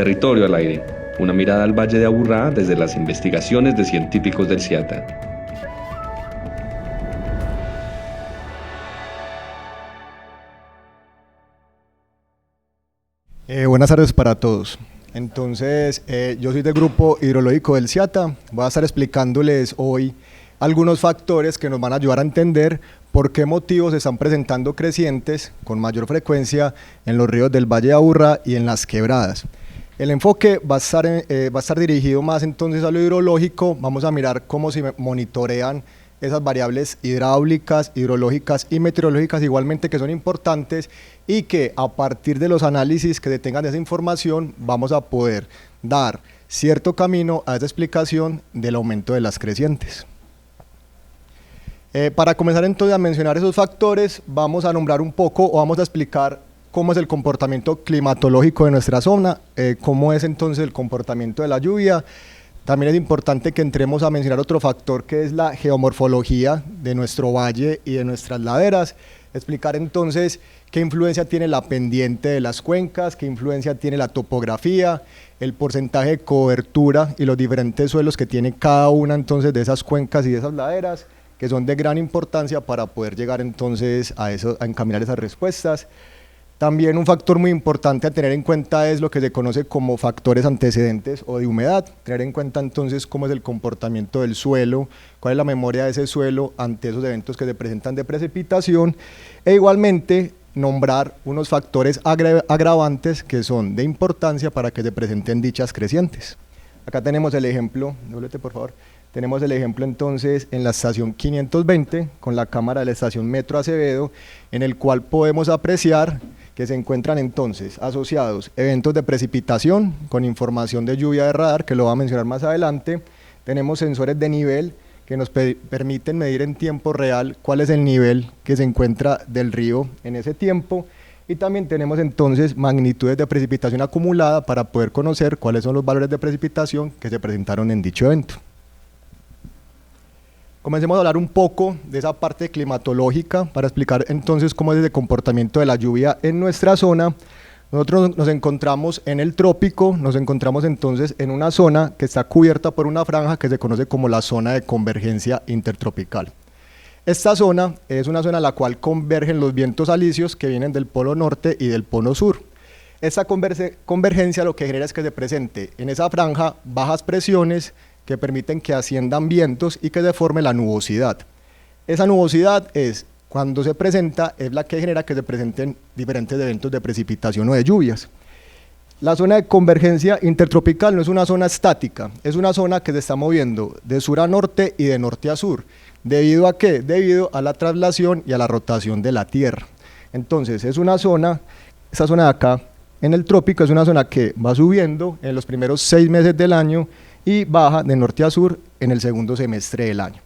Territorio al aire, una mirada al Valle de Aburrá desde las investigaciones de científicos del CIATA. Buenas tardes para todos. Entonces, yo soy del grupo hidrológico del CIATA. Voy a estar explicándoles hoy algunos factores que nos van a ayudar a entender por qué motivos se están presentando crecientes con mayor frecuencia en los ríos del Valle de Aburrá y en las quebradas. El enfoque va a estar dirigido más entonces a lo hidrológico. Vamos a mirar cómo se monitorean esas variables hidráulicas, hidrológicas y meteorológicas igualmente, que son importantes, y que a partir de los análisis que se tengan de esa información vamos a poder dar cierto camino a esa explicación del aumento de las crecientes. Para comenzar entonces a mencionar esos factores, vamos a nombrar un poco o vamos a explicar cómo es el comportamiento climatológico de nuestra zona, cómo es entonces el comportamiento de la lluvia. También es importante que entremos a mencionar otro factor, que es la geomorfología de nuestro valle y de nuestras laderas. Explicar entonces qué influencia tiene la pendiente de las cuencas, qué influencia tiene la topografía, el porcentaje de cobertura y los diferentes suelos que tiene cada una entonces de esas cuencas y de esas laderas, que son de gran importancia para poder llegar entonces a encaminar esas respuestas. También un factor muy importante a tener en cuenta es lo que se conoce como factores antecedentes o de humedad. Tener en cuenta entonces cómo es el comportamiento del suelo, cuál es la memoria de ese suelo ante esos eventos que se presentan de precipitación, e igualmente nombrar unos factores agravantes que son de importancia para que se presenten dichas crecientes. Acá tenemos el ejemplo, doblete por favor. Tenemos el ejemplo entonces en la estación 520 con la cámara de la estación Metro Acevedo, en el cual podemos apreciar que se encuentran entonces asociados eventos de precipitación con información de lluvia de radar, que lo voy a mencionar más adelante. Tenemos sensores de nivel que nos permiten medir en tiempo real cuál es el nivel que se encuentra del río en ese tiempo, y también tenemos entonces magnitudes de precipitación acumulada para poder conocer cuáles son los valores de precipitación que se presentaron en dicho evento. Comencemos a hablar un poco de esa parte climatológica para explicar entonces cómo es el comportamiento de la lluvia en nuestra zona. Nosotros nos encontramos en el trópico, nos encontramos entonces en una zona que está cubierta por una franja que se conoce como la zona de convergencia intertropical. Esta zona es una zona en la cual convergen los vientos alisios que vienen del polo norte y del polo sur. Esta convergencia lo que genera es que se presente en esa franja bajas presiones que permiten que asciendan vientos y que se forme la nubosidad. Esa nubosidad cuando se presenta, es la que genera que se presenten diferentes eventos de precipitación o de lluvias. La zona de convergencia intertropical no es una zona estática, es una zona que se está moviendo de sur a norte y de norte a sur. ¿Debido a qué? Debido a la traslación y a la rotación de la Tierra. Entonces, esa zona de acá, en el trópico, es una zona que va subiendo en los primeros 6 meses del año y baja de norte a sur en el segundo semestre del año.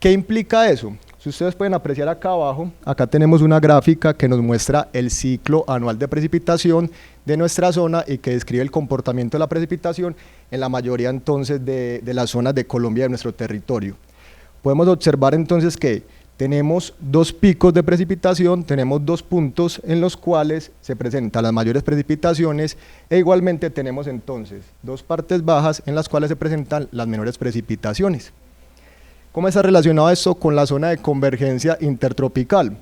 ¿Qué implica eso? Si ustedes pueden apreciar acá abajo, acá tenemos una gráfica que nos muestra el ciclo anual de precipitación de nuestra zona y que describe el comportamiento de la precipitación en la mayoría entonces de las zonas de Colombia, de nuestro territorio. Podemos observar entonces que tenemos 2 picos de precipitación, tenemos 2 puntos en los cuales se presentan las mayores precipitaciones, e igualmente tenemos entonces 2 partes bajas en las cuales se presentan las menores precipitaciones. ¿Cómo está relacionado esto con la zona de convergencia intertropical?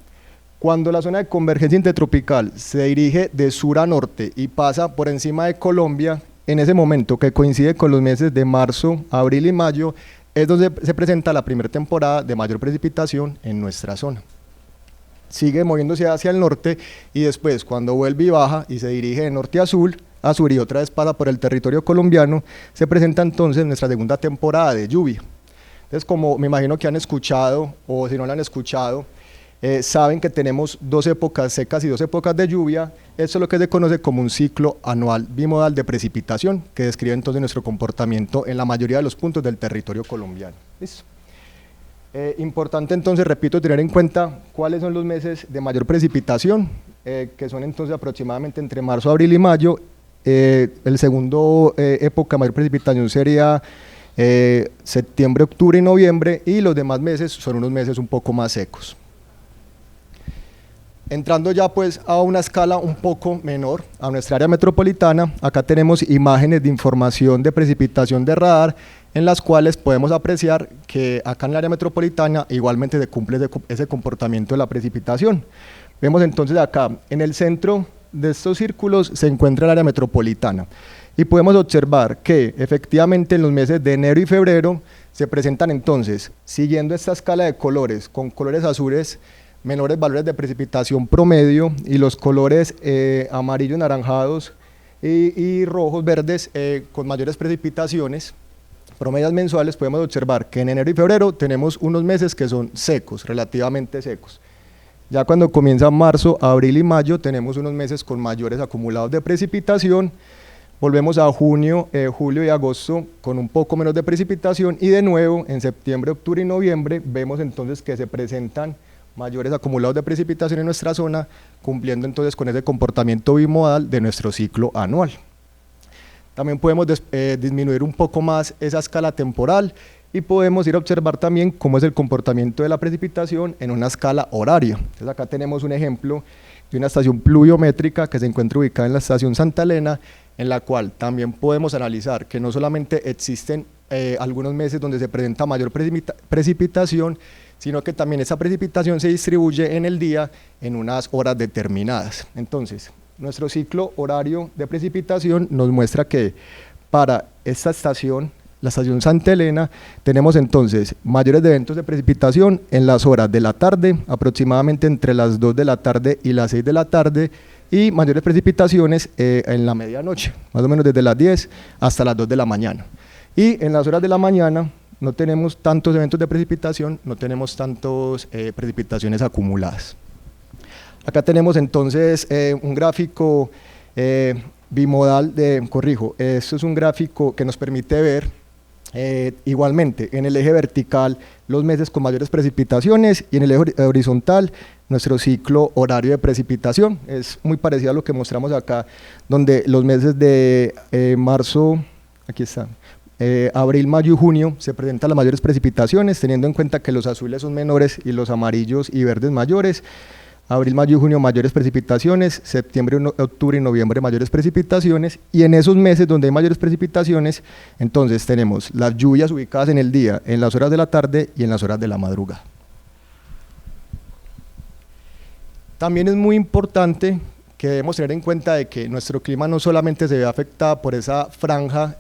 Cuando la zona de convergencia intertropical se dirige de sur a norte y pasa por encima de Colombia, en ese momento que coincide con los meses de marzo, abril y mayo, es donde se presenta la primera temporada de mayor precipitación en nuestra zona. Sigue moviéndose hacia el norte y después, cuando vuelve y baja y se dirige de norte a sur y otra vez pasa por el territorio colombiano, se presenta entonces nuestra segunda temporada de lluvia. Entonces, como me imagino que han escuchado, o si no lo han escuchado, saben que tenemos 2 épocas secas y 2 épocas de lluvia. Esto es lo que se conoce como un ciclo anual bimodal de precipitación, que describe entonces nuestro comportamiento en la mayoría de los puntos del territorio colombiano. ¿Listo? Importante entonces, repito, tener en cuenta cuáles son los meses de mayor precipitación, que son entonces aproximadamente entre marzo, abril y mayo. El segundo época de mayor precipitación sería septiembre, octubre y noviembre, y los demás meses son unos meses un poco más secos. Entrando ya pues a una escala un poco menor, a nuestra área metropolitana, acá tenemos imágenes de información de precipitación de radar, en las cuales podemos apreciar que acá en el área metropolitana igualmente se cumple ese comportamiento de la precipitación. Vemos entonces acá, en el centro de estos círculos se encuentra el área metropolitana, y podemos observar que efectivamente en los meses de enero y febrero se presentan entonces, siguiendo esta escala de colores, con colores azules, menores valores de precipitación promedio, y los colores amarillos, naranjados y rojos, verdes, con mayores precipitaciones promedias mensuales. Podemos observar que en enero y febrero tenemos unos meses que son secos, relativamente secos. Ya cuando comienza marzo, abril y mayo tenemos unos meses con mayores acumulados de precipitación. Volvemos a junio, julio y agosto con un poco menos de precipitación, y de nuevo en septiembre, octubre y noviembre vemos entonces que se presentan mayores acumulados de precipitación en nuestra zona, cumpliendo entonces con ese comportamiento bimodal de nuestro ciclo anual. También podemos disminuir un poco más esa escala temporal y podemos ir a observar también cómo es el comportamiento de la precipitación en una escala horaria. Entonces acá tenemos un ejemplo de una estación pluviométrica que se encuentra ubicada en la estación Santa Elena, en la cual también podemos analizar que no solamente existen algunos meses donde se presenta mayor precipitación, sino que también esa precipitación se distribuye en el día en unas horas determinadas. Entonces, nuestro ciclo horario de precipitación nos muestra que para esta estación, la estación Santa Elena, tenemos entonces mayores eventos de precipitación en las horas de la tarde, aproximadamente entre las 2 de la tarde y las 6 de la tarde, y mayores precipitaciones en la medianoche, más o menos desde las 10 hasta las 2 de la mañana. Y en las horas de la mañana no tenemos tantos eventos de precipitación, no tenemos tantas precipitaciones acumuladas. Acá tenemos entonces un gráfico bimodal esto es un gráfico que nos permite ver igualmente en el eje vertical los meses con mayores precipitaciones, y en el eje horizontal nuestro ciclo horario de precipitación. Es muy parecido a lo que mostramos acá, donde los meses de marzo, aquí están, abril, mayo y junio se presentan las mayores precipitaciones, teniendo en cuenta que los azules son menores y los amarillos y verdes mayores. Abril, mayo y junio mayores precipitaciones, septiembre, octubre y noviembre mayores precipitaciones, y en esos meses donde hay mayores precipitaciones, entonces tenemos las lluvias ubicadas en el día, en las horas de la tarde y en las horas de la madrugada. También es muy importante que debemos tener en cuenta de que nuestro clima no solamente se ve afectado por esa franja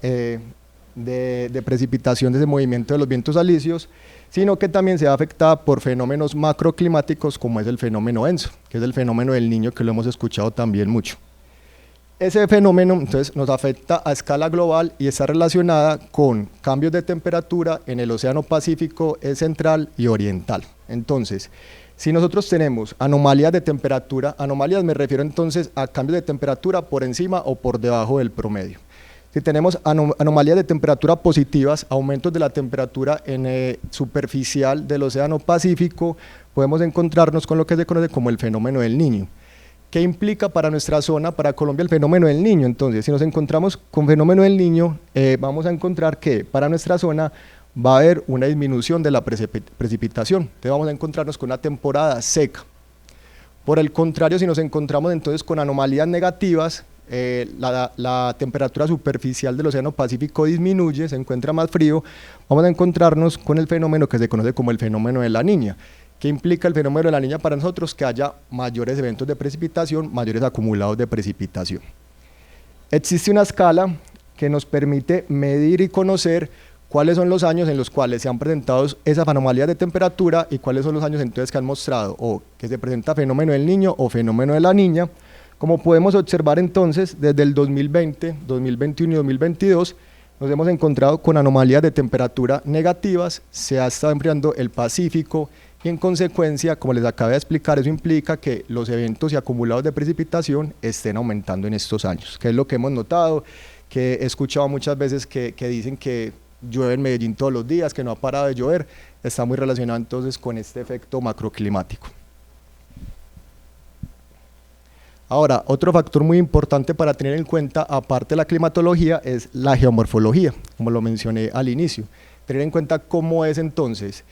de precipitación, de ese movimiento de los vientos alisios, sino que también se ve afectada por fenómenos macroclimáticos, como es el fenómeno ENSO, que es el fenómeno del Niño, que lo hemos escuchado también mucho. Ese fenómeno entonces nos afecta a escala global y está relacionada con cambios de temperatura en el Océano Pacífico central y oriental. Entonces, si nosotros tenemos anomalías de temperatura, anomalías me refiero entonces a cambios de temperatura por encima o por debajo del promedio. Si tenemos anomalías de temperatura positivas, aumentos de la temperatura superficial del Océano Pacífico, podemos encontrarnos con lo que se conoce como el fenómeno del Niño. ¿Qué implica para nuestra zona, para Colombia, el fenómeno del Niño? Entonces, si nos encontramos con fenómeno del Niño, vamos a encontrar que para nuestra zona va a haber una disminución de la precipitación. Entonces vamos a encontrarnos con una temporada seca. Por el contrario, si nos encontramos entonces con anomalías negativas, la temperatura superficial del Océano Pacífico disminuye, se encuentra más frío, vamos a encontrarnos con el fenómeno que se conoce como el fenómeno de la Niña. ¿Qué implica el fenómeno de la Niña para nosotros? Que haya mayores eventos de precipitación, mayores acumulados de precipitación. Existe una escala que nos permite medir y conocer cuáles son los años en los cuales se han presentado esas anomalías de temperatura y cuáles son los años entonces que han mostrado o que se presenta fenómeno del Niño o fenómeno de la Niña. Como podemos observar entonces, desde el 2020, 2021 y 2022, nos hemos encontrado con anomalías de temperatura negativas, se ha estado enfriando el Pacífico y en consecuencia, como les acabo de explicar, eso implica que los eventos y acumulados de precipitación estén aumentando en estos años, que es lo que hemos notado, que he escuchado muchas veces que dicen que llueve en Medellín todos los días, que no ha parado de llover, está muy relacionado entonces con este efecto macroclimático. Ahora, otro factor muy importante para tener en cuenta, aparte de la climatología, es la geomorfología, como lo mencioné al inicio. Tener en cuenta cómo es entonces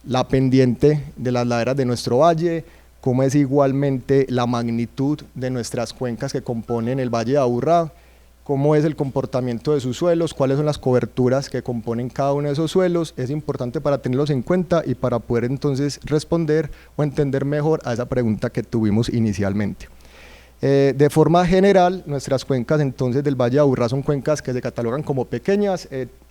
la pendiente de las laderas de nuestro valle, cómo es igualmente la magnitud de nuestras cuencas que componen el Valle de Aburrá, cómo es el comportamiento de sus suelos, cuáles son las coberturas que componen cada uno de esos suelos. Es importante para tenerlos en cuenta y para poder entonces responder o entender mejor a esa pregunta que tuvimos inicialmente. De forma general, nuestras cuencas entonces del Valle de Aburrá son cuencas que se catalogan como pequeñas,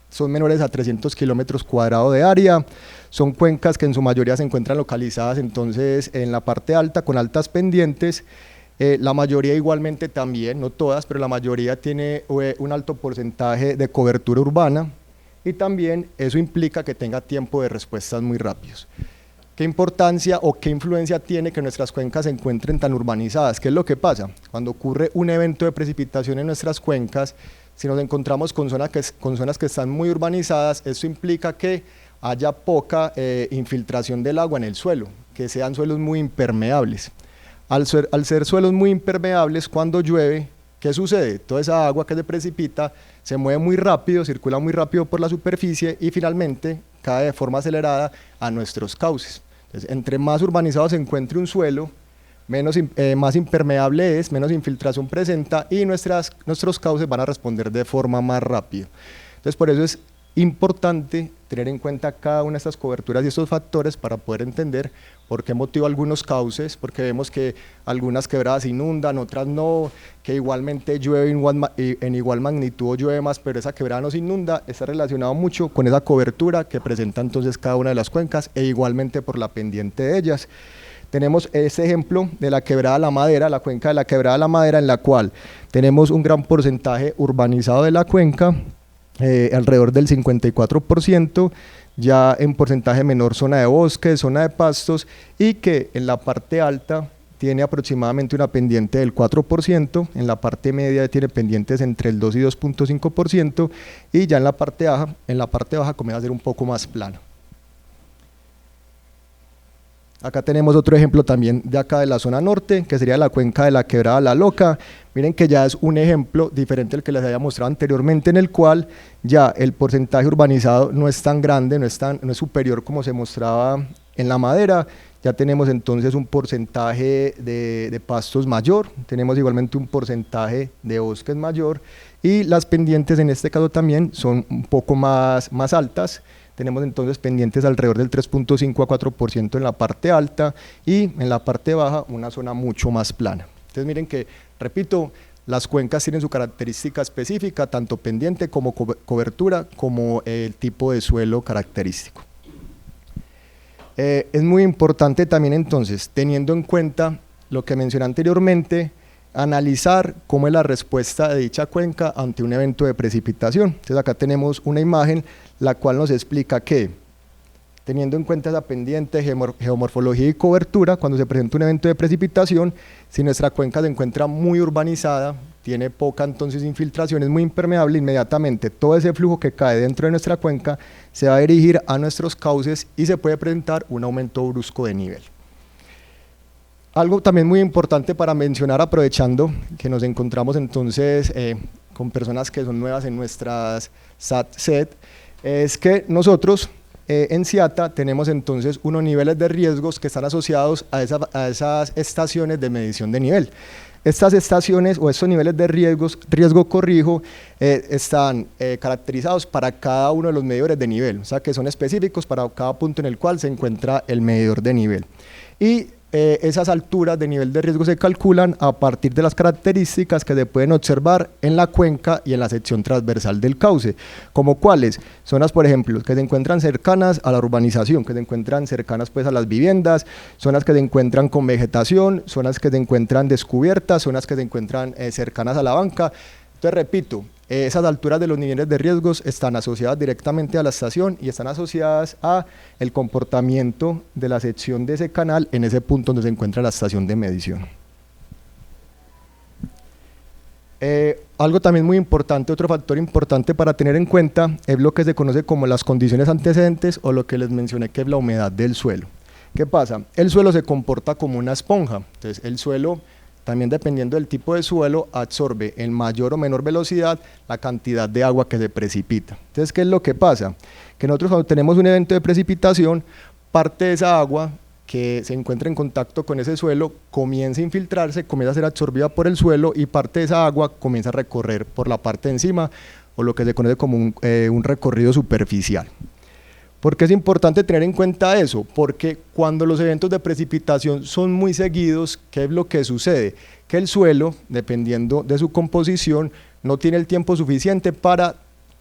son menores a 300 kilómetros cuadrados de área, son cuencas que en su mayoría se encuentran localizadas entonces en la parte alta con altas pendientes. La mayoría igualmente también, no todas, pero la mayoría tiene un alto porcentaje de cobertura urbana y también eso implica que tenga tiempo de respuestas muy rápidos. ¿Qué importancia o qué influencia tiene que nuestras cuencas se encuentren tan urbanizadas? ¿Qué es lo que pasa? Cuando ocurre un evento de precipitación en nuestras cuencas, si nos encontramos con zonas que están muy urbanizadas, eso implica que haya poca infiltración del agua en el suelo, que sean suelos muy impermeables. Al ser suelos muy impermeables, cuando llueve, ¿qué sucede? Toda esa agua que se precipita se mueve muy rápido, circula muy rápido por la superficie y finalmente cae de forma acelerada a nuestros cauces. Entonces, entre más urbanizado se encuentre un suelo, más impermeable es, menos infiltración presenta y nuestros cauces van a responder de forma más rápida. Entonces, por eso es importante tener en cuenta cada una de estas coberturas y estos factores para poder entender por qué motivo algunos cauces, porque vemos que algunas quebradas inundan, otras no, que igualmente llueve en igual magnitud o llueve más, pero esa quebrada no se inunda, está relacionado mucho con esa cobertura que presenta entonces cada una de las cuencas e igualmente por la pendiente de ellas. Tenemos este ejemplo de la quebrada La Madera, la cuenca de la quebrada La Madera, en la cual tenemos un gran porcentaje urbanizado de la cuenca, alrededor del 54%, ya en porcentaje menor zona de bosque, zona de pastos, y que en la parte alta tiene aproximadamente una pendiente del 4%, en la parte media tiene pendientes entre el 2 y 2.5%, y ya en la parte baja comienza a ser un poco más plano. Acá tenemos otro ejemplo también de acá de la zona norte, que sería la cuenca de la quebrada La Loca. Miren que ya es un ejemplo diferente al que les había mostrado anteriormente, en el cual ya el porcentaje urbanizado no es tan grande, no es superior como se mostraba en La Madera. Ya tenemos entonces un porcentaje de pastos mayor, tenemos igualmente un porcentaje de bosques mayor y las pendientes en este caso también son un poco más altas. Tenemos entonces pendientes alrededor del 3.5 a 4% en la parte alta y en la parte baja una zona mucho más plana. Entonces miren que, repito, las cuencas tienen su característica específica, tanto pendiente como cobertura, como el tipo de suelo característico. Es muy importante también entonces, teniendo en cuenta lo que mencioné anteriormente, analizar cómo es la respuesta de dicha cuenca ante un evento de precipitación. Entonces acá tenemos una imagen la cual nos explica que, teniendo en cuenta esa pendiente, geomorfología y cobertura, cuando se presenta un evento de precipitación, si nuestra cuenca se encuentra muy urbanizada, tiene poca entonces infiltración, es muy impermeable, inmediatamente todo ese flujo que cae dentro de nuestra cuenca se va a dirigir a nuestros cauces y se puede presentar un aumento brusco de nivel. Algo también muy importante para mencionar, aprovechando que nos encontramos entonces con personas que son nuevas en nuestras SAT-SET, es que nosotros en CIATA tenemos entonces unos niveles de riesgos que están asociados a esas estaciones de medición de nivel. Estas estaciones o estos niveles de riesgo corrijo, están caracterizados para cada uno de los medidores de nivel, o sea que son específicos para cada punto en el cual se encuentra el medidor de nivel. Y esas alturas de nivel de riesgo se calculan a partir de las características que se pueden observar en la cuenca y en la sección transversal del cauce, como cuáles, zonas por ejemplo que se encuentran cercanas a la urbanización, que se encuentran cercanas pues a las viviendas, zonas que se encuentran con vegetación, zonas que se encuentran descubiertas, zonas que se encuentran cercanas a la banca. Entonces repito, esas alturas de los niveles de riesgos están asociadas directamente a la estación y están asociadas a el comportamiento de la sección de ese canal en ese punto donde se encuentra la estación de medición. Algo también muy importante, otro factor importante para tener en cuenta es lo que se conoce como las condiciones antecedentes o lo que les mencioné que es la humedad del suelo. ¿Qué pasa? El suelo se comporta como una esponja, entonces el suelo, también dependiendo del tipo de suelo, absorbe en mayor o menor velocidad la cantidad de agua que se precipita. Entonces, ¿qué es lo que pasa? Que nosotros cuando tenemos un evento de precipitación, parte de esa agua que se encuentra en contacto con ese suelo comienza a infiltrarse, comienza a ser absorbida por el suelo y parte de esa agua comienza a recorrer por la parte de encima, o lo que se conoce como un recorrido superficial. ¿Por qué es importante tener en cuenta eso? Porque cuando los eventos de precipitación son muy seguidos, ¿qué es lo que sucede? Que el suelo, dependiendo de su composición, no tiene el tiempo suficiente para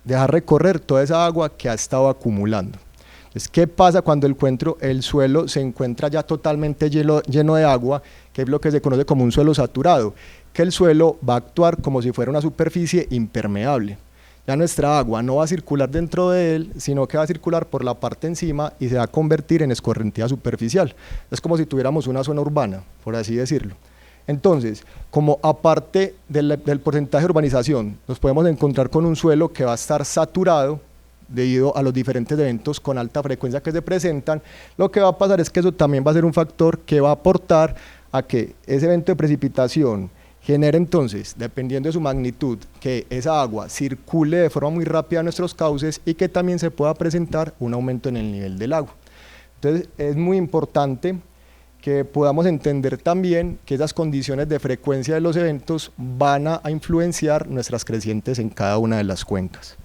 dejar recorrer toda esa agua que ha estado acumulando. Entonces, ¿qué pasa cuando el suelo se encuentra ya totalmente lleno de agua, que es lo que se conoce como un suelo saturado? Que el suelo va a actuar como si fuera una superficie impermeable. Ya nuestra agua no va a circular dentro de él, sino que va a circular por la parte encima y se va a convertir en escorrentía superficial. Es como si tuviéramos una zona urbana, por así decirlo. Entonces, como aparte del porcentaje de urbanización, nos podemos encontrar con un suelo que va a estar saturado debido a los diferentes eventos con alta frecuencia que se presentan, lo que va a pasar es que eso también va a ser un factor que va a aportar a que ese evento de precipitación genera entonces, dependiendo de su magnitud, que esa agua circule de forma muy rápida a nuestros cauces y que también se pueda presentar un aumento en el nivel del agua. Entonces es muy importante que podamos entender también que esas condiciones de frecuencia de los eventos van a influenciar nuestras crecientes en cada una de las cuencas.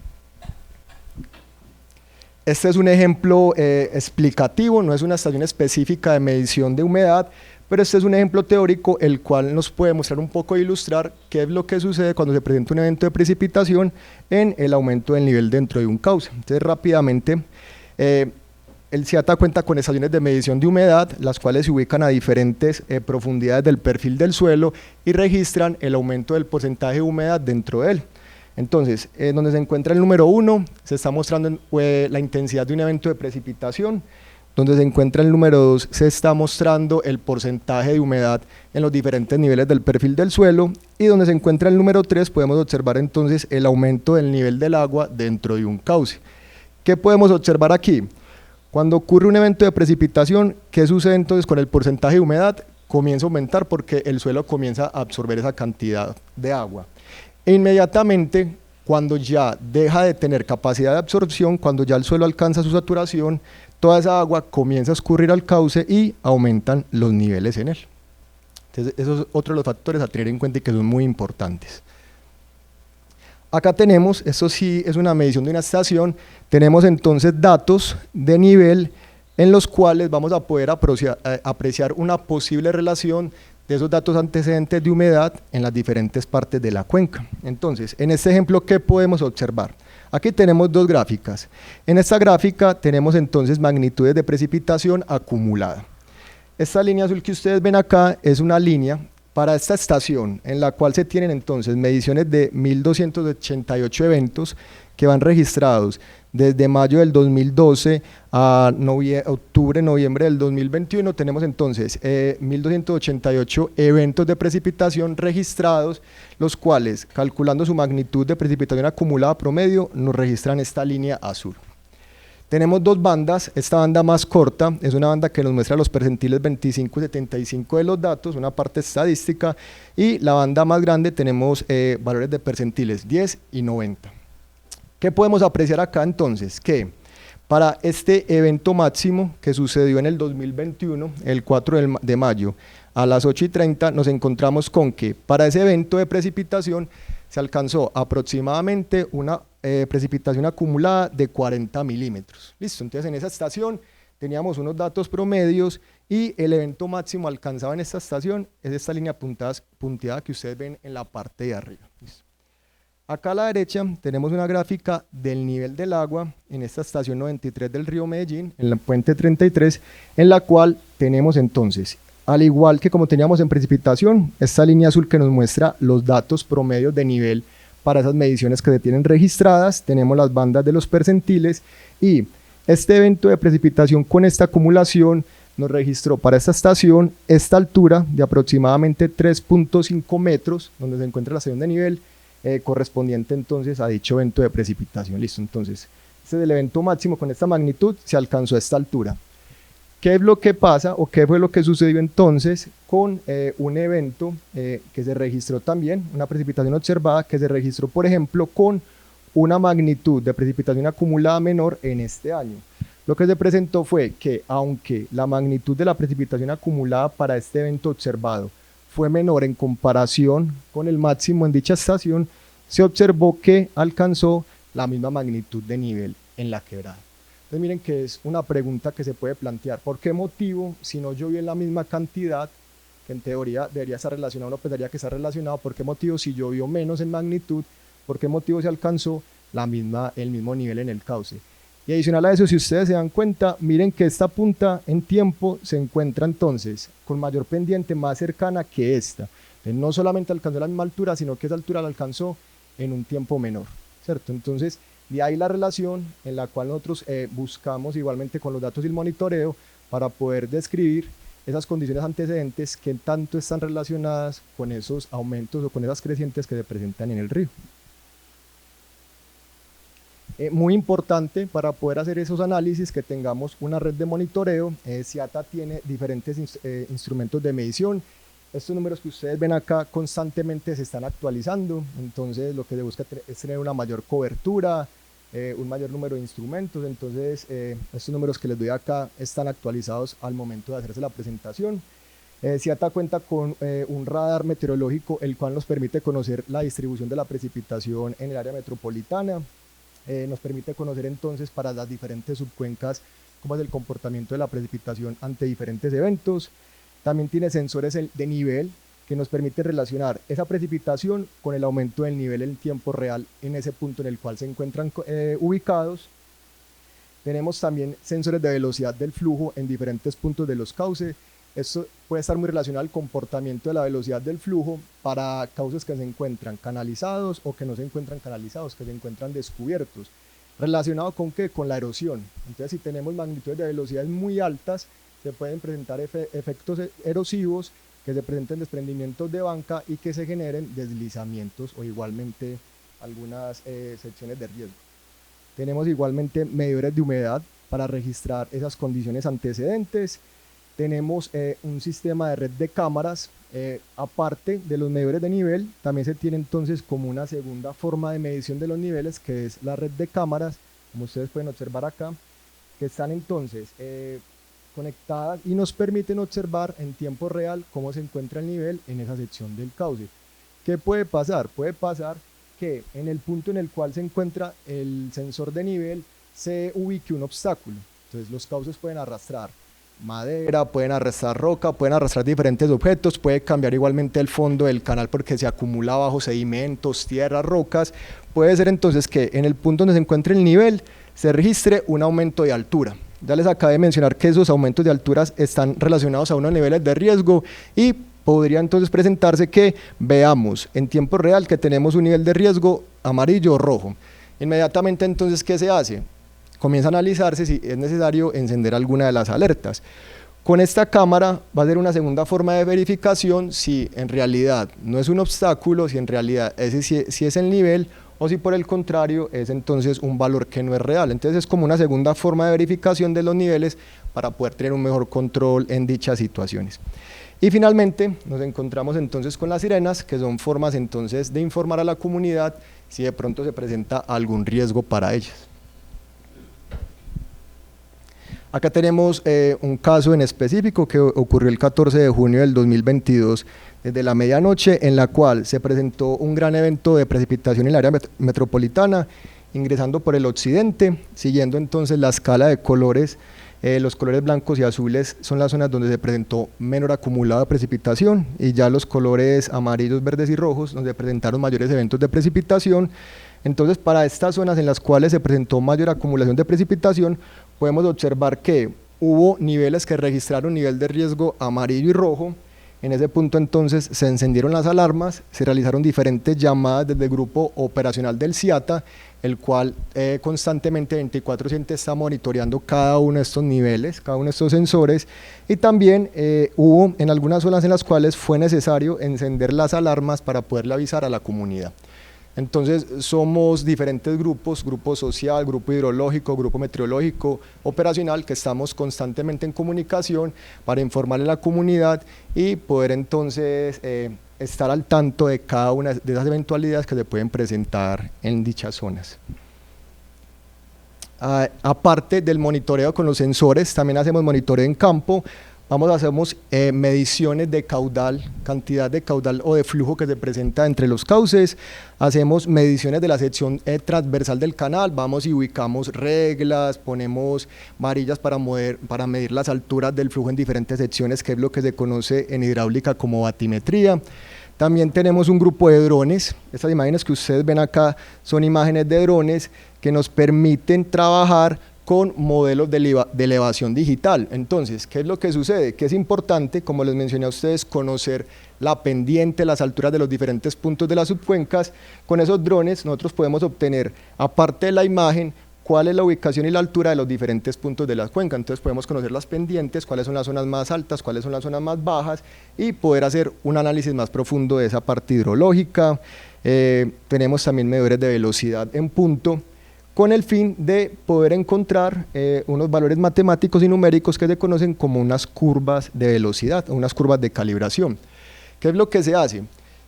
Este es un ejemplo explicativo, no es una estación específica de medición de humedad, pero este es un ejemplo teórico el cual nos puede mostrar un poco e ilustrar qué es lo que sucede cuando se presenta un evento de precipitación en el aumento del nivel dentro de un cauce. Entonces rápidamente, el CIATA cuenta con estaciones de medición de humedad, las cuales se ubican a diferentes profundidades del perfil del suelo y registran el aumento del porcentaje de humedad dentro de él. Entonces, donde se encuentra el número 1, se está mostrando la intensidad de un evento de precipitación. Donde se encuentra el número 2, se está mostrando el porcentaje de humedad en los diferentes niveles del perfil del suelo, y donde se encuentra el número 3 podemos observar entonces el aumento del nivel del agua dentro de un cauce. ¿Qué podemos observar aquí? Cuando ocurre un evento de precipitación, ¿qué sucede entonces con el porcentaje de humedad? Comienza a aumentar porque el suelo comienza a absorber esa cantidad de agua. E inmediatamente, cuando ya deja de tener capacidad de absorción, cuando ya el suelo alcanza su saturación, toda esa agua comienza a escurrir al cauce y aumentan los niveles en él. Entonces, eso es otro de los factores a tener en cuenta y que son muy importantes. Acá tenemos, esto sí es una medición de una estación, tenemos entonces datos de nivel en los cuales vamos a poder apreciar una posible relación de esos datos antecedentes de humedad en las diferentes partes de la cuenca. Entonces, en este ejemplo, ¿qué podemos observar? Aquí tenemos dos gráficas. En esta gráfica tenemos entonces magnitudes de precipitación acumulada. Esta línea azul que ustedes ven acá es una línea para esta estación en la cual se tienen entonces mediciones de 1288 eventos que van registrados desde mayo del 2012 a octubre, noviembre del 2021. Tenemos entonces 1288 eventos de precipitación registrados, los cuales, calculando su magnitud de precipitación acumulada promedio, nos registran esta línea azul. Tenemos dos bandas. Esta banda más corta es una banda que nos muestra los percentiles 25 y 75 de los datos, una parte estadística, y la banda más grande tenemos valores de percentiles 10 y 90. ¿Qué podemos apreciar acá entonces? Que para este evento máximo que sucedió en el 2021, el 4 de mayo, a las 8:30, nos encontramos con que para ese evento de precipitación se alcanzó aproximadamente una precipitación acumulada de 40 milímetros. Listo, entonces en esa estación teníamos unos datos promedios y el evento máximo alcanzado en esta estación es esta línea punteada que ustedes ven en la parte de arriba. Listo. Acá a la derecha tenemos una gráfica del nivel del agua en esta estación 93 del río Medellín, en la puente 33, en la cual tenemos entonces, al igual que como teníamos en precipitación, esta línea azul que nos muestra los datos promedios de nivel para esas mediciones que se tienen registradas, tenemos las bandas de los percentiles, y este evento de precipitación con esta acumulación nos registró para esta estación esta altura de aproximadamente 3.5 metros, donde se encuentra la estación de nivel, correspondiente entonces a dicho evento de precipitación. Listo, entonces este es el evento máximo con esta magnitud, se alcanzó a esta altura. ¿Qué es lo que pasa o qué fue lo que sucedió entonces con un evento que se registró también, una precipitación observada que se registró, por ejemplo, con una magnitud de precipitación acumulada menor en este año? Lo que se presentó fue que aunque la magnitud de la precipitación acumulada para este evento observado fue menor en comparación con el máximo en dicha estación, se observó que alcanzó la misma magnitud de nivel en la quebrada. Entonces miren que es una pregunta que se puede plantear. ¿Por qué motivo, si no llovió en la misma cantidad, que en teoría debería estar relacionado, uno pensaría que está relacionado, por qué motivo si llovió menos en magnitud, por qué motivo se alcanzó el mismo nivel en el cauce? Y adicional a eso, si ustedes se dan cuenta, miren que esta punta en tiempo se encuentra entonces con mayor pendiente más cercana que esta. Entonces, no solamente alcanzó la misma altura, sino que esa altura la alcanzó en un tiempo menor, ¿cierto? Entonces, de ahí la relación en la cual nosotros buscamos igualmente con los datos del monitoreo para poder describir esas condiciones antecedentes que tanto están relacionadas con esos aumentos o con esas crecientes que se presentan en el río. Muy importante para poder hacer esos análisis que tengamos una red de monitoreo. SIATA tiene diferentes instrumentos de medición. Estos números que ustedes ven acá constantemente se están actualizando, entonces lo que se busca es tener una mayor cobertura, un mayor número de instrumentos. Entonces estos números que les doy acá están actualizados al momento de hacerse la presentación. SIATA cuenta con un radar meteorológico el cual nos permite conocer la distribución de la precipitación en el área metropolitana. Nos permite conocer entonces para las diferentes subcuencas cómo es el comportamiento de la precipitación ante diferentes eventos. También tiene sensores de nivel que nos permite relacionar esa precipitación con el aumento del nivel en tiempo real en ese punto en el cual se encuentran ubicados. Tenemos también sensores de velocidad del flujo en diferentes puntos de los cauces. Esto puede estar muy relacionado al comportamiento de la velocidad del flujo para cauces que se encuentran canalizados o que no se encuentran canalizados, que se encuentran descubiertos. ¿Relacionado con qué? Con la erosión. Entonces, si tenemos magnitudes de velocidades muy altas, se pueden presentar efectos erosivos, que se presenten desprendimientos de banca y que se generen deslizamientos o igualmente algunas secciones de riesgo. Tenemos igualmente medidores de humedad para registrar esas condiciones antecedentes. Tenemos un sistema de red de cámaras, aparte de los medidores de nivel, también se tiene entonces como una segunda forma de medición de los niveles, que es la red de cámaras, como ustedes pueden observar acá, que están entonces conectadas y nos permiten observar en tiempo real cómo se encuentra el nivel en esa sección del cauce. ¿Qué puede pasar? Puede pasar que en el punto en el cual se encuentra el sensor de nivel se ubique un obstáculo, entonces los cauces pueden arrastrar madera, pueden arrastrar roca, pueden arrastrar diferentes objetos, puede cambiar igualmente el fondo del canal porque se acumula bajo sedimentos, tierras, rocas. Puede ser entonces que en el punto donde se encuentre el nivel se registre un aumento de altura. Ya les acabé de mencionar que esos aumentos de alturas están relacionados a unos niveles de riesgo y podría entonces presentarse que veamos en tiempo real que tenemos un nivel de riesgo amarillo o rojo. Inmediatamente entonces, ¿qué se hace? Comienza a analizarse si es necesario encender alguna de las alertas. Con esta cámara va a ser una segunda forma de verificación si en realidad no es un obstáculo, si en realidad si es el nivel o si por el contrario es entonces un valor que no es real. Entonces es como una segunda forma de verificación de los niveles para poder tener un mejor control en dichas situaciones. Y finalmente nos encontramos entonces con las sirenas, que son formas entonces de informar a la comunidad si de pronto se presenta algún riesgo para ellas. Acá tenemos un caso en específico que ocurrió el 14 de junio del 2022 desde la medianoche, en la cual se presentó un gran evento de precipitación en el área metropolitana, ingresando por el occidente, siguiendo entonces la escala de colores. Los colores blancos y azules son las zonas donde se presentó menor acumulado de precipitación y ya los colores amarillos, verdes y rojos donde presentaron mayores eventos de precipitación. Entonces, para estas zonas en las cuales se presentó mayor acumulación de precipitación, podemos observar que hubo niveles que registraron nivel de riesgo amarillo y rojo. En ese punto entonces se encendieron las alarmas, se realizaron diferentes llamadas desde el grupo operacional del SIATA, el cual constantemente 24/7 está monitoreando cada uno de estos niveles, cada uno de estos sensores, y también hubo en algunas zonas en las cuales fue necesario encender las alarmas para poderle avisar a la comunidad. Entonces somos diferentes grupos, grupo social, grupo hidrológico, grupo meteorológico, operacional, que estamos constantemente en comunicación para informarle a la comunidad y poder entonces estar al tanto de cada una de esas eventualidades que se pueden presentar en dichas zonas. aparte del monitoreo con los sensores, también hacemos monitoreo en campo. Hacemos mediciones de caudal, cantidad de caudal o de flujo que se presenta entre los cauces. Hacemos mediciones de la sección transversal del canal. Vamos y ubicamos reglas, ponemos varillas para medir las alturas del flujo en diferentes secciones, que es lo que se conoce en hidráulica como batimetría. También tenemos un grupo de drones. Estas imágenes que ustedes ven acá son imágenes de drones que nos permiten trabajar con modelos de elevación digital. Entonces, ¿qué es lo que sucede? Que es importante, como les mencioné a ustedes, conocer la pendiente, las alturas de los diferentes puntos de las subcuencas. Con esos drones nosotros podemos obtener, aparte de la imagen, cuál es la ubicación y la altura de los diferentes puntos de la cuenca. Entonces podemos conocer las pendientes, cuáles son las zonas más altas, cuáles son las zonas más bajas y poder hacer un análisis más profundo de esa parte hidrológica. Tenemos también medidores de velocidad en punto, con el fin de poder encontrar unos valores matemáticos y numéricos que se conocen como unas curvas de velocidad o unas curvas de calibración. ¿Qué es lo que se hace?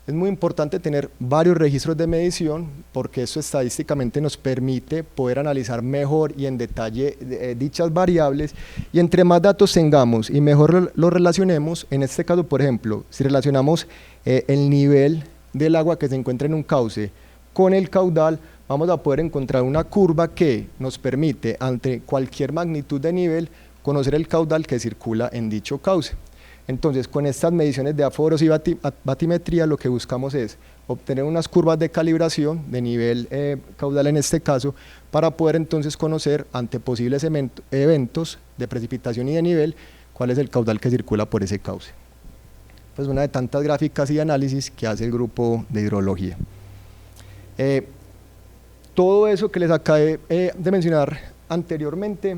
Es muy importante tener varios registros de medición porque eso estadísticamente nos permite poder analizar mejor y en detalle dichas variables, y entre más datos tengamos y mejor los relacionemos, en este caso, por ejemplo, si relacionamos el nivel del agua que se encuentra en un cauce con el caudal, vamos a poder encontrar una curva que nos permite, ante cualquier magnitud de nivel, conocer el caudal que circula en dicho cauce. Entonces, con estas mediciones de aforos y batimetría, lo que buscamos es obtener unas curvas de calibración de nivel caudal en este caso, para poder entonces conocer, ante posibles eventos de precipitación y de nivel, cuál es el caudal que circula por ese cauce. Pues una de tantas gráficas y análisis que hace el grupo de hidrología. Todo eso que les acabé de mencionar anteriormente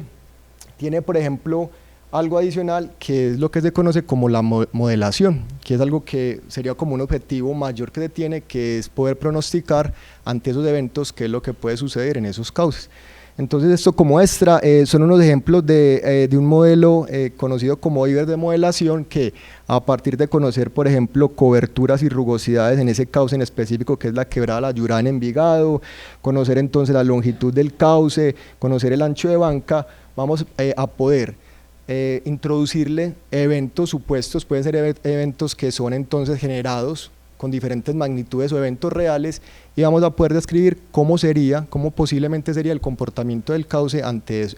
tiene, por ejemplo, algo adicional, que es lo que se conoce como la modelación, que es algo que sería como un objetivo mayor que se tiene, que es poder pronosticar ante esos eventos qué es lo que puede suceder en esos cauces. Entonces, esto como extra son unos ejemplos de un modelo conocido como IBER de modelación, que a partir de conocer, por ejemplo, coberturas y rugosidades en ese cauce en específico, que es la quebrada La Yurá en Envigado, conocer entonces la longitud del cauce, conocer el ancho de banca, vamos a poder introducirle eventos supuestos, pueden ser eventos que son entonces generados con diferentes magnitudes o eventos reales, y vamos a poder describir cómo posiblemente sería el comportamiento del cauce ante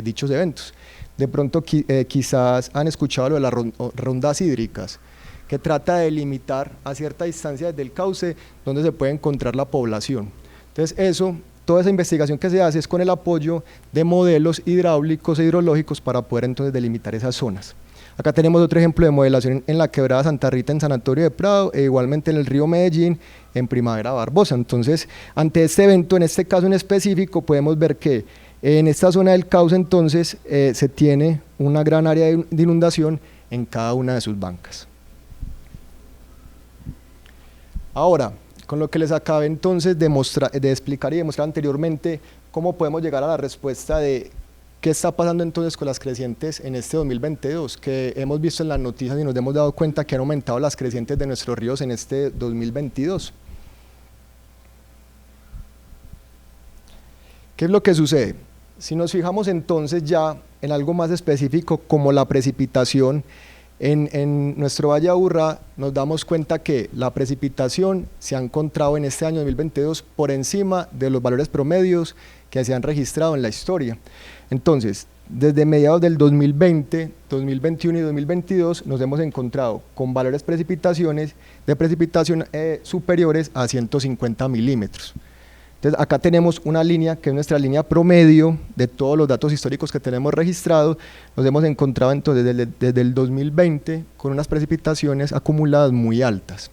dichos eventos. De pronto quizás han escuchado lo de las rondas hídricas, que trata de delimitar a cierta distancia desde el cauce donde se puede encontrar la población. Entonces toda esa investigación que se hace es con el apoyo de modelos hidráulicos e hidrológicos para poder entonces delimitar esas zonas. Acá tenemos otro ejemplo de modelación en la quebrada Santa Rita en Sanatorio de Prado, e igualmente en el río Medellín, en Primavera Barbosa. Entonces, ante este evento, en este caso en específico, podemos ver que en esta zona del cauce entonces se tiene una gran área de inundación en cada una de sus bancas. Ahora, con lo que les acabé entonces de explicar y demostrar anteriormente, cómo podemos llegar a la respuesta de qué está pasando entonces con las crecientes en este 2022, que hemos visto en las noticias y nos hemos dado cuenta que han aumentado las crecientes de nuestros ríos en este 2022. ¿Qué es lo que sucede? Si nos fijamos entonces ya en algo más específico como la precipitación, en nuestro Valle de Aburrá nos damos cuenta que la precipitación se ha encontrado en este año 2022 por encima de los valores promedios que se han registrado en la historia. Entonces, desde mediados del 2020, 2021 y 2022 nos hemos encontrado con valores de precipitación superiores a 150 milímetros. Entonces, acá tenemos una línea que es nuestra línea promedio de todos los datos históricos que tenemos registrados. Nos hemos encontrado entonces desde el 2020 con unas precipitaciones acumuladas muy altas.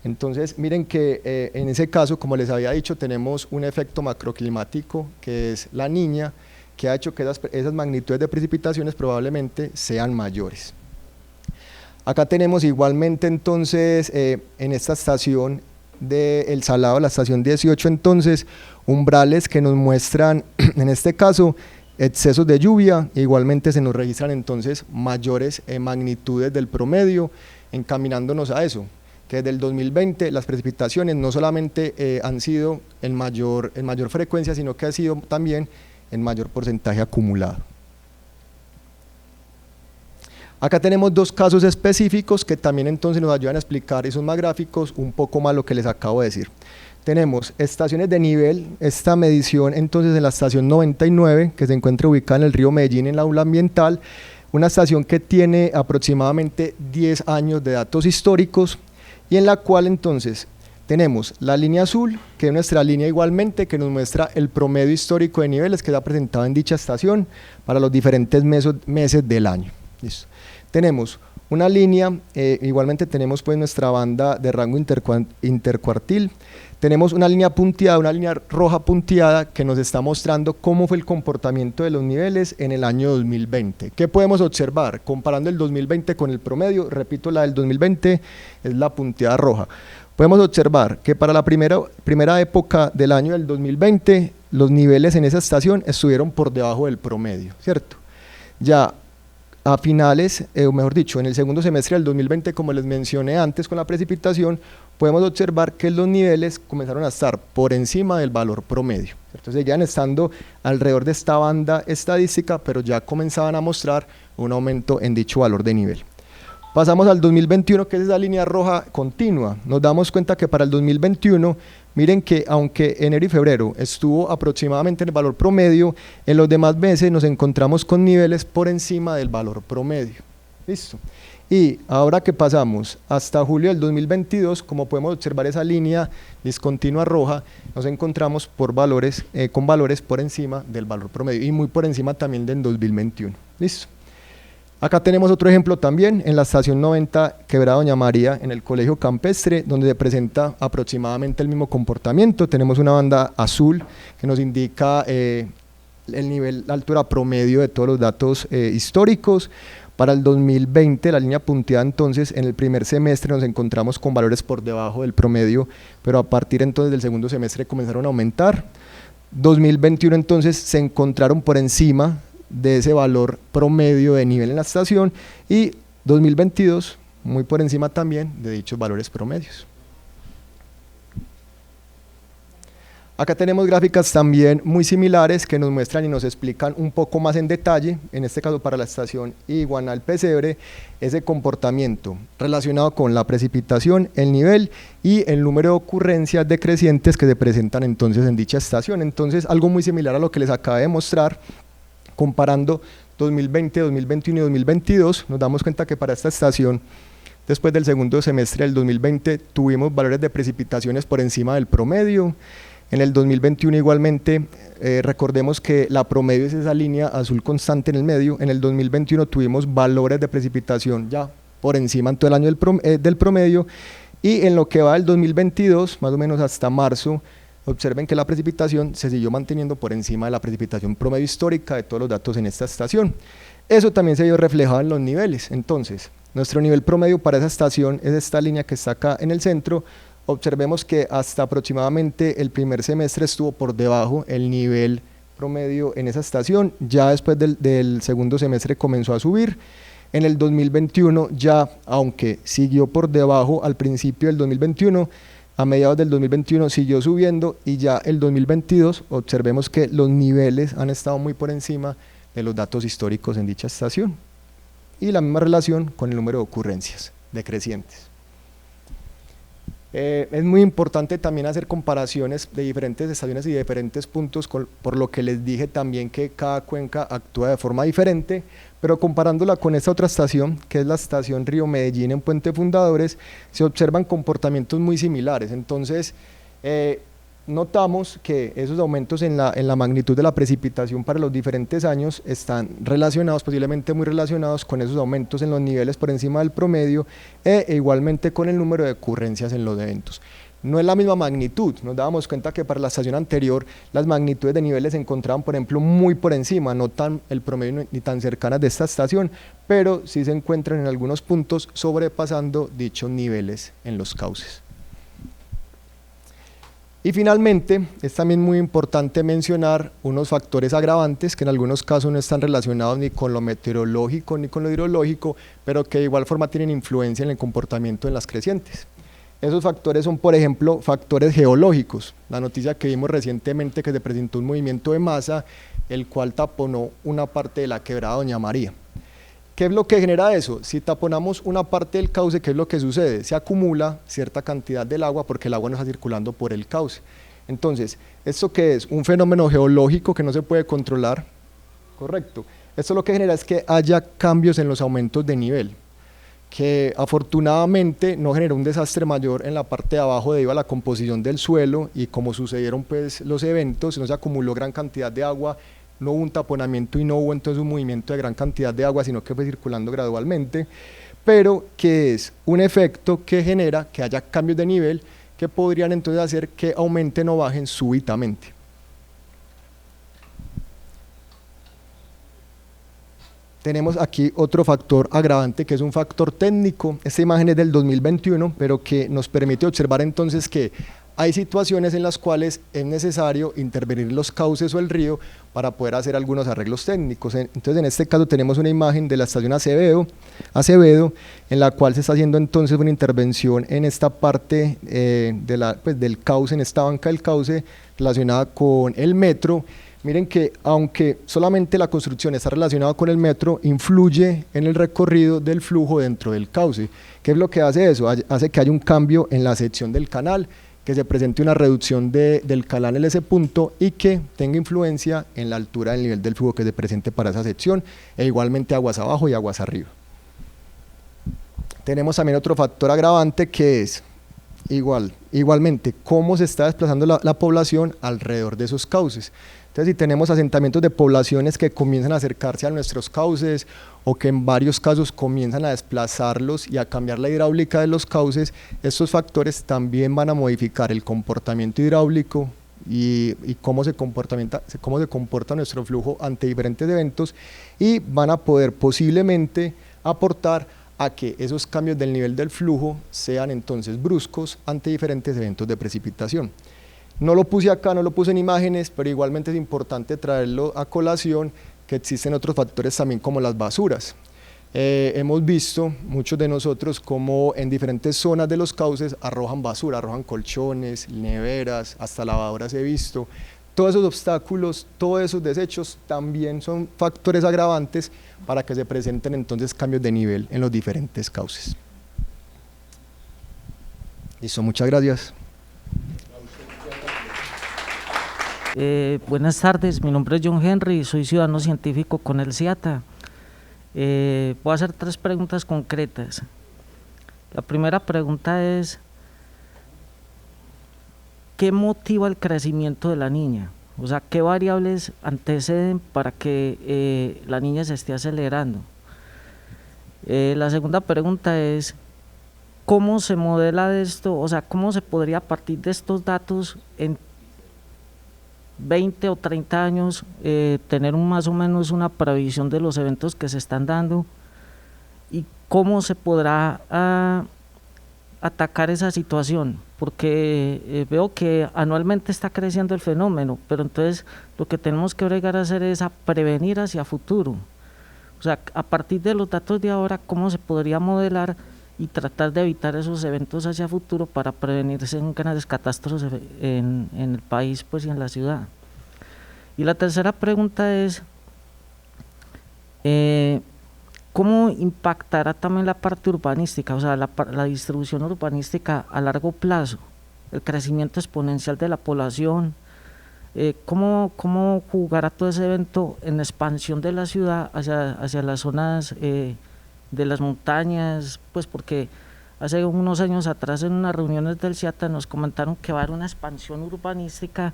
Entonces, miren que en ese caso, como les había dicho, tenemos un efecto macroclimático, que es la Niña, que ha hecho que esas magnitudes de precipitaciones probablemente sean mayores. Acá tenemos igualmente entonces en esta estación de El Salado, la estación 18, entonces umbrales que nos muestran en este caso excesos de lluvia, igualmente se nos registran entonces mayores magnitudes del promedio, encaminándonos a eso, que desde el 2020 las precipitaciones no solamente han sido en mayor frecuencia, sino que ha sido también en mayor porcentaje acumulado. Acá tenemos dos casos específicos que también entonces nos ayudan a explicar esos más gráficos un poco más lo que les acabo de decir. Tenemos estaciones de nivel, esta medición entonces en la estación 99 que se encuentra ubicada en el río Medellín en la aula ambiental, una estación que tiene aproximadamente 10 años de datos históricos y en la cual entonces tenemos la línea azul, que es nuestra línea igualmente, que nos muestra el promedio histórico de niveles que se ha presentado en dicha estación para los diferentes meses del año. Listo. Tenemos una línea, igualmente tenemos pues nuestra banda de rango intercuartil, tenemos una línea punteada, una línea roja punteada que nos está mostrando cómo fue el comportamiento de los niveles en el año 2020. ¿Qué podemos observar? Comparando el 2020 con el promedio, repito, la del 2020 es la punteada roja. Podemos observar que para la primera época del año del 2020, los niveles en esa estación estuvieron por debajo del promedio, ¿cierto? Ya a finales, o mejor dicho, en el segundo semestre del 2020, como les mencioné antes con la precipitación, podemos observar que los niveles comenzaron a estar por encima del valor promedio, ¿cierto? Seguían estando alrededor de esta banda estadística, pero ya comenzaban a mostrar un aumento en dicho valor de nivel. Pasamos al 2021, que es esa línea roja continua. Nos damos cuenta que para el 2021, miren que aunque enero y febrero estuvo aproximadamente en el valor promedio, en los demás meses nos encontramos con niveles por encima del valor promedio. ¿Listo? Y ahora que pasamos hasta julio del 2022, como podemos observar esa línea discontinua roja, nos encontramos con valores por encima del valor promedio y muy por encima también del 2021. ¿Listo? Acá tenemos otro ejemplo también en la estación 90 Quebrada Doña María en el Colegio Campestre, donde se presenta aproximadamente el mismo comportamiento. Tenemos una banda azul que nos indica el nivel de altura promedio de todos los datos históricos. Para el 2020, la línea punteada entonces en el primer semestre nos encontramos con valores por debajo del promedio, pero a partir entonces del segundo semestre comenzaron a aumentar. 2021 entonces se encontraron por encima de ese valor promedio de nivel en la estación y 2022 muy por encima también de dichos valores promedios. Acá tenemos gráficas también muy similares que nos muestran y nos explican un poco más en detalle, en este caso para la estación Iguanal-Pesebre, ese comportamiento relacionado con la precipitación, el nivel y el número de ocurrencias decrecientes que se presentan entonces en dicha estación. Entonces algo muy similar a lo que les acabé de mostrar, comparando 2020, 2021 y 2022, nos damos cuenta que para esta estación, después del segundo semestre del 2020, tuvimos valores de precipitaciones por encima del promedio. En el 2021 igualmente, recordemos que la promedio es esa línea azul constante en el medio. En el 2021 tuvimos valores de precipitación ya por encima en todo el año del promedio, y en lo que va del 2022, más o menos hasta marzo, observen que la precipitación se siguió manteniendo por encima de la precipitación promedio histórica de todos los datos en esta estación. Eso también se vio reflejado en los niveles. Entonces, nuestro nivel promedio para esa estación es esta línea que está acá en el centro. Observemos que hasta aproximadamente el primer semestre estuvo por debajo el nivel promedio en esa estación, ya después del segundo semestre comenzó a subir. En el 2021 ya, aunque siguió por debajo al principio del 2021, a mediados del 2021 siguió subiendo y ya el 2022 observemos que los niveles han estado muy por encima de los datos históricos en dicha estación y la misma relación con el número de ocurrencias decrecientes. Es muy importante también hacer comparaciones de diferentes estaciones y de diferentes puntos, por lo que les dije también que cada cuenca actúa de forma diferente, pero comparándola con esta otra estación, que es la estación Río Medellín en Puente Fundadores, se observan comportamientos muy similares. Entonces, notamos que esos aumentos en la magnitud de la precipitación para los diferentes años están relacionados, posiblemente muy relacionados con esos aumentos en los niveles por encima del promedio e igualmente con el número de ocurrencias en los eventos. No es la misma magnitud, nos dábamos cuenta que para la estación anterior las magnitudes de niveles se encontraban, por ejemplo, muy por encima, no tan el promedio ni tan cercanas de esta estación, pero sí se encuentran en algunos puntos sobrepasando dichos niveles en los cauces. Y finalmente, es también muy importante mencionar unos factores agravantes que en algunos casos no están relacionados ni con lo meteorológico ni con lo hidrológico, pero que de igual forma tienen influencia en el comportamiento en las crecientes. Esos factores son, por ejemplo, factores geológicos. La noticia que vimos recientemente que se presentó un movimiento de masa el cual taponó una parte de la quebrada Doña María. ¿Qué es lo que genera eso? Si taponamos una parte del cauce, ¿qué es lo que sucede? Se acumula cierta cantidad del agua porque el agua no está circulando por el cauce. Entonces, ¿esto qué es? Un fenómeno geológico que no se puede controlar, correcto. Esto lo que genera es que haya cambios en los aumentos de nivel, que afortunadamente no generó un desastre mayor en la parte de abajo debido a la composición del suelo y como sucedieron pues los eventos, no se acumuló gran cantidad de agua, no hubo un taponamiento y no hubo entonces un movimiento de gran cantidad de agua, sino que fue circulando gradualmente, pero que es un efecto que genera que haya cambios de nivel que podrían entonces hacer que aumenten o bajen súbitamente. Tenemos aquí otro factor agravante que es un factor técnico. Esta imagen es del 2021, pero que nos permite observar entonces que hay situaciones en las cuales es necesario intervenir los cauces o el río para poder hacer algunos arreglos técnicos. Entonces en este caso tenemos una imagen de la estación Acevedo, en la cual se está haciendo entonces una intervención en esta parte del cauce, en esta banca del cauce relacionada con el metro. Miren que aunque solamente la construcción está relacionada con el metro, influye en el recorrido del flujo dentro del cauce. ¿Qué es lo que hace eso? Hace que haya un cambio en la sección del canal, que se presente una reducción del canal en ese punto y que tenga influencia en la altura del nivel del flujo que se presente para esa sección, e igualmente aguas abajo y aguas arriba. Tenemos también otro factor agravante que es igualmente cómo se está desplazando la población alrededor de esos cauces. Entonces, si tenemos asentamientos de poblaciones que comienzan a acercarse a nuestros cauces o que en varios casos comienzan a desplazarlos y a cambiar la hidráulica de los cauces, estos factores también van a modificar el comportamiento hidráulico y cómo se comporta nuestro flujo ante diferentes eventos, y van a poder posiblemente aportar a que esos cambios del nivel del flujo sean entonces bruscos ante diferentes eventos de precipitación. No lo puse acá, no lo puse en imágenes, pero igualmente es importante traerlo a colación, que existen otros factores también como las basuras. Hemos visto, muchos de nosotros, como en diferentes zonas de los cauces arrojan basura, arrojan colchones, neveras, hasta lavadoras he visto. Todos esos obstáculos, todos esos desechos también son factores agravantes para que se presenten entonces cambios de nivel en los diferentes cauces. Listo, muchas gracias. Buenas tardes, mi nombre es John Henry, soy ciudadano científico con el CIATA. Voy a hacer 3 preguntas concretas. La primera pregunta es: ¿qué motiva el crecimiento de la niña? O sea, ¿qué variables anteceden para que la niña se esté acelerando? La segunda pregunta es: ¿cómo se modela esto? O sea, ¿cómo se podría a partir de estos datos en 20 o 30 años tener más o menos una previsión de los eventos que se están dando, y cómo se podrá atacar esa situación? Porque veo que anualmente está creciendo el fenómeno, pero entonces lo que tenemos que llegar a hacer es a prevenir hacia futuro. O sea, a partir de los datos de ahora, ¿cómo se podría modelar y tratar de evitar esos eventos hacia futuro para prevenirse en grandes catástrofes en el país, pues, y en la ciudad? Y la tercera pregunta es: ¿cómo impactará también la parte urbanística, o sea, la distribución urbanística a largo plazo, el crecimiento exponencial de la población? ¿Cómo jugará todo ese evento en la expansión de la ciudad hacia las zonas de las montañas? Pues porque hace unos años atrás en unas reuniones del CIATA nos comentaron que va a haber una expansión urbanística.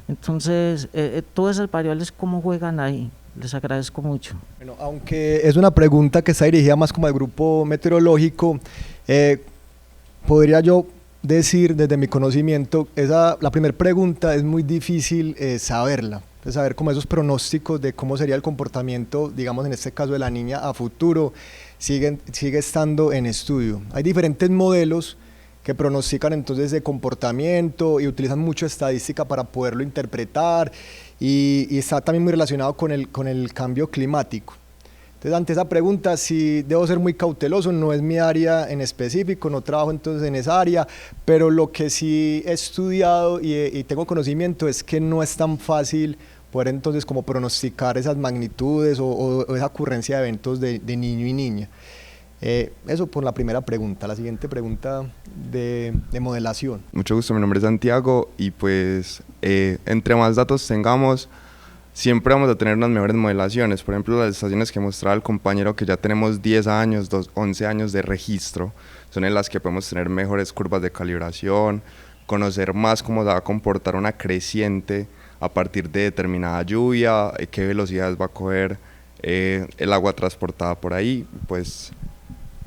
Entonces, todas esas variables, ¿cómo juegan ahí? Les agradezco mucho. Bueno, aunque es una pregunta que está dirigida más como al grupo meteorológico, podría yo decir desde mi conocimiento, la primera pregunta es muy difícil saberla, de saber cómo esos pronósticos de cómo sería el comportamiento, digamos en este caso de la niña a futuro, sigue estando en estudio. Hay diferentes modelos que pronostican entonces de comportamiento y utilizan mucho estadística para poderlo interpretar, y está también muy relacionado con el cambio climático. Entonces, ante esa pregunta sí debo ser muy cauteloso, no es mi área en específico, no trabajo entonces en esa área, pero lo que sí he estudiado y tengo conocimiento es que no es tan fácil poder entonces como pronosticar esas magnitudes o esa ocurrencia de eventos de niño y niña. Eso por la primera pregunta. La siguiente pregunta de modelación. Mucho gusto, mi nombre es Santiago y pues entre más datos tengamos, siempre vamos a tener unas mejores modelaciones. Por ejemplo, las estaciones que mostraba el compañero, que ya tenemos 10 años, 11 años de registro, son en las que podemos tener mejores curvas de calibración, conocer más cómo se va a comportar una creciente a partir de determinada lluvia, qué velocidades va a coger el agua transportada por ahí. Pues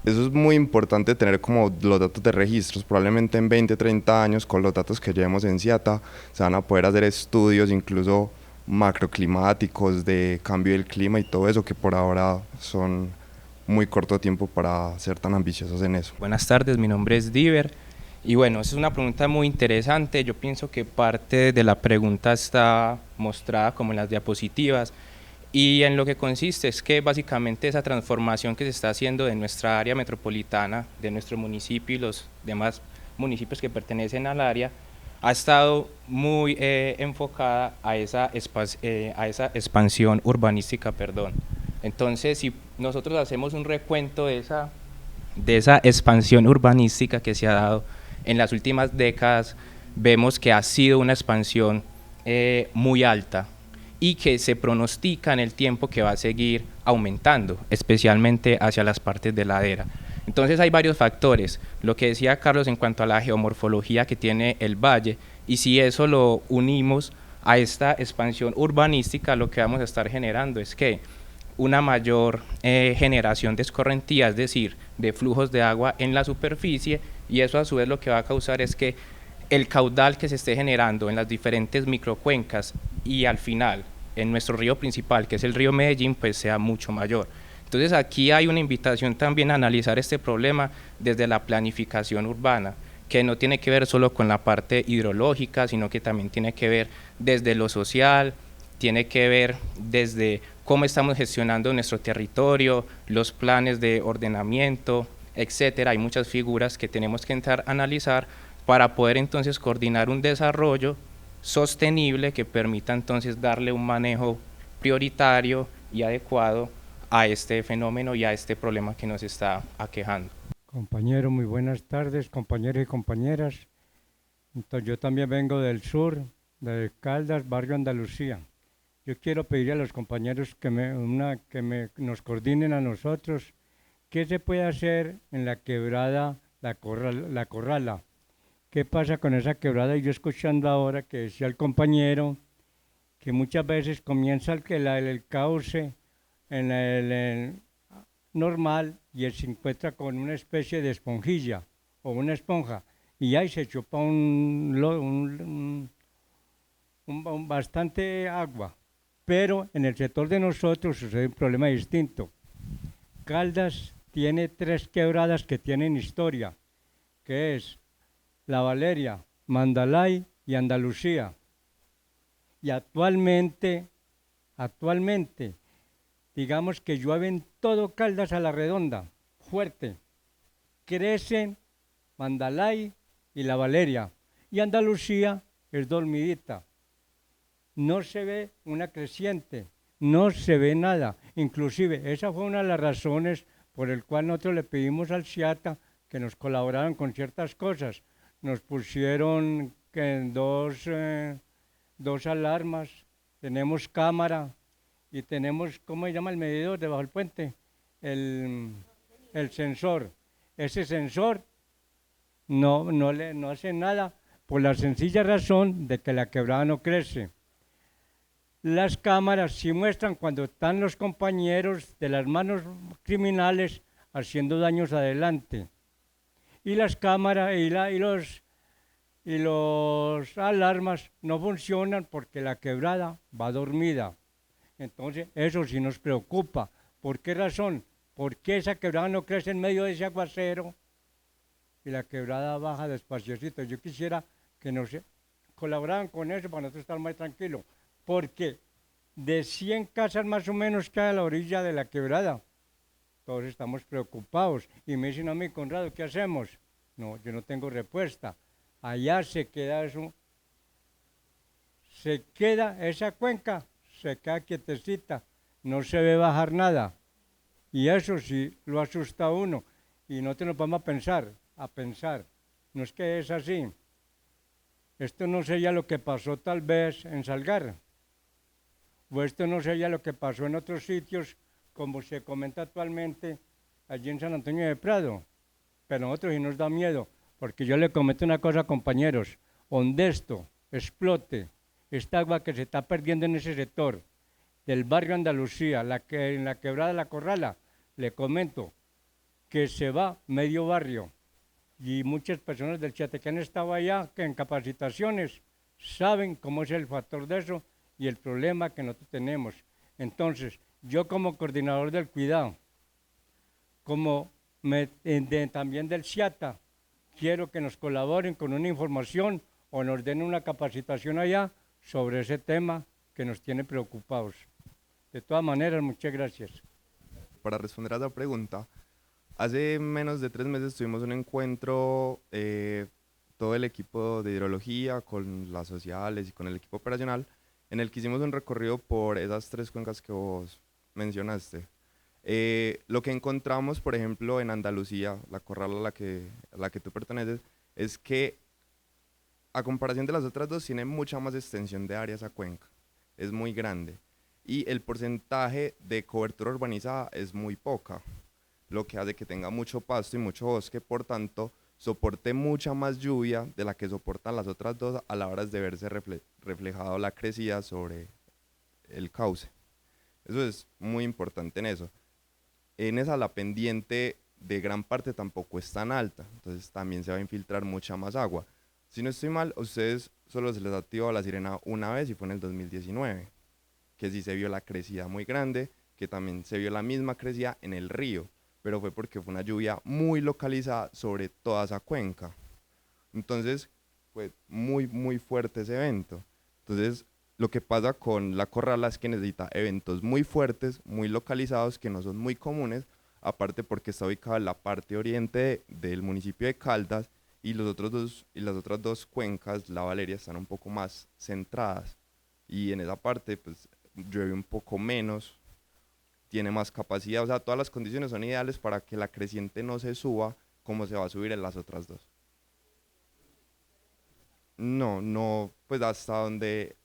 eso es muy importante, tener como los datos de registros. Probablemente en 20, 30 años, con los datos que llevemos en CIATA, se van a poder hacer estudios incluso macroclimáticos de cambio del clima y todo eso, que por ahora son muy corto tiempo para ser tan ambiciosos en eso. Buenas tardes, mi nombre es Diver y bueno, esa es una pregunta muy interesante. Yo pienso que parte de la pregunta está mostrada como en las diapositivas, y en lo que consiste es que básicamente esa transformación que se está haciendo de nuestra área metropolitana, de nuestro municipio y los demás municipios que pertenecen al área, ha estado muy enfocada a esa expansión urbanística, perdón. Entonces, si nosotros hacemos un recuento de esa expansión urbanística que se ha dado en las últimas décadas, vemos que ha sido una expansión muy alta y que se pronostica en el tiempo que va a seguir aumentando, especialmente hacia las partes de ladera. Entonces hay varios factores, lo que decía Carlos en cuanto a la geomorfología que tiene el valle, y si eso lo unimos a esta expansión urbanística, lo que vamos a estar generando es que una mayor generación de escorrentía, es decir, de flujos de agua en la superficie, y eso a su vez lo que va a causar es que el caudal que se esté generando en las diferentes microcuencas y al final en nuestro río principal, que es el río Medellín, pues sea mucho mayor. Entonces aquí hay una invitación también a analizar este problema desde la planificación urbana, que no tiene que ver solo con la parte hidrológica, sino que también tiene que ver desde lo social, tiene que ver desde cómo estamos gestionando nuestro territorio, los planes de ordenamiento, etcétera. Hay muchas figuras que tenemos que entrar a analizar para poder entonces coordinar un desarrollo sostenible que permita entonces darle un manejo prioritario y adecuado a este fenómeno y a este problema que nos está aquejando. Compañero, muy buenas tardes, compañeros y compañeras. Entonces, yo también vengo del sur, de Caldas, barrio Andalucía. Yo quiero pedir a los compañeros que nos coordinen a nosotros qué se puede hacer en la quebrada La Corrala. ¿Qué pasa con esa quebrada? Y yo escuchando ahora que decía el compañero que muchas veces comienza el cauce en el normal y se encuentra con una especie de esponjilla o una esponja y ahí se chupa bastante agua. Pero en el sector de nosotros sucede un problema distinto. Caldas tiene 3 quebradas que tienen historia, que es La Valeria, Mandalay y Andalucía. Y actualmente, digamos que llueve en todo Caldas a la redonda, fuerte. Crecen Mandalay y La Valeria. Y Andalucía es dormidita. No se ve una creciente, no se ve nada. Inclusive, esa fue una de las razones por el cual nosotros le pedimos al CIATA que nos colaboraran con ciertas cosas. Nos pusieron dos alarmas, tenemos cámara y tenemos, ¿cómo se llama el medidor debajo del puente? El sensor. Ese sensor no hace nada por la sencilla razón de que la quebrada no crece. Las cámaras sí muestran cuando están los compañeros de las manos criminales haciendo daños adelante. Y las cámaras y los alarmas no funcionan porque la quebrada va dormida. Entonces, eso sí nos preocupa. ¿Por qué razón? ¿Por qué esa quebrada no crece en medio de ese aguacero y la quebrada baja despaciocito? Yo quisiera que nos colaboraran con eso para nosotros estar más tranquilos. Porque de 100 casas más o menos que hay a la orilla de la quebrada, todos estamos preocupados. Y me dicen a mí, Conrado, ¿qué hacemos? No, yo no tengo respuesta. Allá se queda eso, esa cuenca se queda quietecita, no se ve bajar nada. Y eso sí lo asusta a uno. Y nosotros nos vamos a pensar, no es que es así. Esto no sería lo que pasó tal vez en Salgar, o esto no sería lo que pasó en otros sitios, como se comenta actualmente allí en San Antonio de Prado. Pero a nosotros sí nos da miedo, porque yo le comento una cosa, compañeros, donde esto explote, esta agua que se está perdiendo en ese sector del barrio Andalucía, en la quebrada de La Corrala, le comento que se va medio barrio. Y muchas personas del Chiate que han estado allá, que en capacitaciones, saben cómo es el factor de eso y el problema que nosotros tenemos. Entonces, yo como coordinador del cuidado, como también del CIATA, quiero que nos colaboren con una información o nos den una capacitación allá sobre ese tema que nos tiene preocupados. De todas maneras, muchas gracias. Para responder a esa pregunta, hace menos de 3 meses tuvimos un encuentro, todo el equipo de hidrología, con las sociales y con el equipo operacional, en el que hicimos un recorrido por esas 3 cuencas que vos mencionaste. Lo que encontramos, por ejemplo, en Andalucía, la Corrala a la que tú perteneces, es que a comparación de las otras dos tiene mucha más extensión de área esa cuenca, es muy grande y el porcentaje de cobertura urbanizada es muy poca, lo que hace que tenga mucho pasto y mucho bosque, por tanto soporte mucha más lluvia de la que soportan las otras dos a la hora de verse reflejado la crecida sobre el cauce. Eso es muy importante en eso. En esa la pendiente de gran parte tampoco es tan alta, entonces también se va a infiltrar mucha más agua. Si no estoy mal, a ustedes solo se les activó la sirena una vez y fue en el 2019, que sí se vio la crecida muy grande, que también se vio la misma crecida en el río, pero fue porque fue una lluvia muy localizada sobre toda esa cuenca. Entonces fue muy fuerte ese evento. Entonces lo que pasa con la Corrala es que necesita eventos muy fuertes, muy localizados, que no son muy comunes, aparte porque está ubicada en la parte oriente del municipio de Caldas, y las otras dos cuencas, la Valeria, están un poco más centradas, y en esa parte pues llueve un poco menos, tiene más capacidad, o sea, todas las condiciones son ideales para que la creciente no se suba como se va a subir en las otras dos. No, pues hasta donde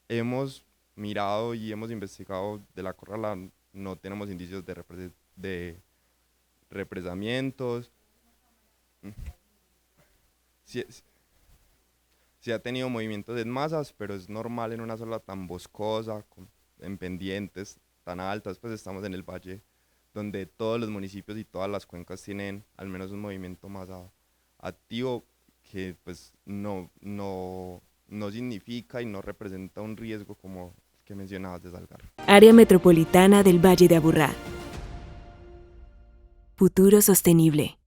hemos mirado y hemos investigado de la Corrala, no tenemos indicios de represamientos. Sí ha tenido movimientos en masas, pero es normal en una zona tan boscosa, en pendientes tan altas, pues estamos en el valle donde todos los municipios y todas las cuencas tienen al menos un movimiento más activo, que pues no significa y no representa un riesgo como el que mencionabas de Salgar. Área Metropolitana del Valle de Aburrá. Futuro sostenible.